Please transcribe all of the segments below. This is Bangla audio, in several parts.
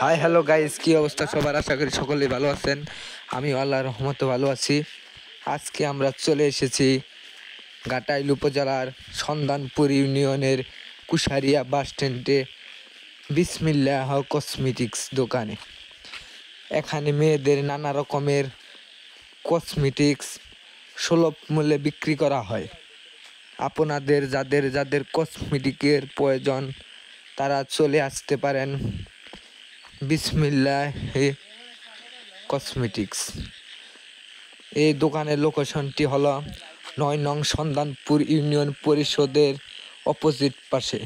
হাই হ্যালো গাইস, কি অবস্থা সবার? আশা করি সকলেই ভালো আছেন। আমি আল্লাহর রহমতে ভালো আছি। আজকে আমরা চলে এসেছি ঘাটাইল উপজেলার সন্ধানপুর ইউনিয়নের কুশারিয়া বাস স্ট্যান্ডে বিসমিল্লাহ কসমেটিক্স দোকানে। এখানে মেয়েদের নানা রকমের কসমেটিক্স সুলভ মূল্যে বিক্রি করা হয়। আপনাদের যাদের যাদের কসমেটিকের প্রয়োজন তারা চলে আসতে পারেন বিসমিল্লাহ কসমেটিক্স। এই দোকানের লোকেশনটি হলো ৯ নং সন্ধানপুর ইউনিয়ন পরিষদের অপোজিট পাশে।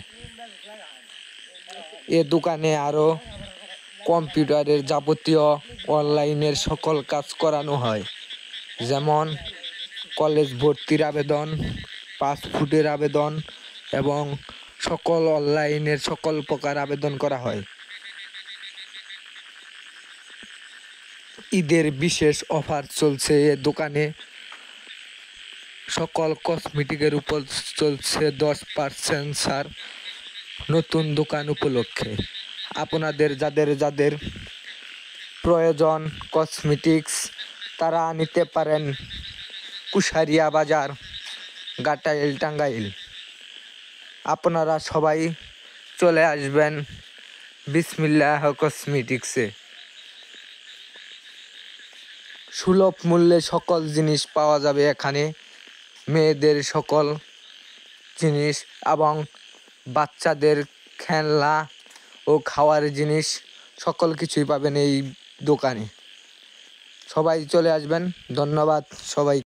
এ দোকানে আরও কম্পিউটারের যাবতীয় অনলাইনের সকল কাজ করানো হয়, যেমন কলেজ ভর্তির আবেদন, পাসপোর্টের আবেদন এবং সকল অনলাইনের সকল প্রকার আবেদন করা হয়। ঈদের বিশেষ অফার চলছে এ দোকানে। সকল কসমেটিকের উপর চলছে 10% ছাড় নতুন দোকান উপলক্ষে। আপনাদের যাদের যাদের প্রয়োজন কসমেটিক্স তারা নিতে পারেন কুশারিয়া বাজার, ঘাটাইল, টাঙ্গাইল। আপনারা সবাই চলে আসবেন বিসমিল্লাহ কসমেটিক্সে। সুলভ মূল্যে সকল জিনিস পাওয়া যাবে এখানে। মেয়েদের সকল জিনিস এবং বাচ্চাদের খেলনা ও খাওয়ার জিনিস সকল কিছুই পাবেন এই দোকানে। সবাই চলে আসবেন। ধন্যবাদ সবাই।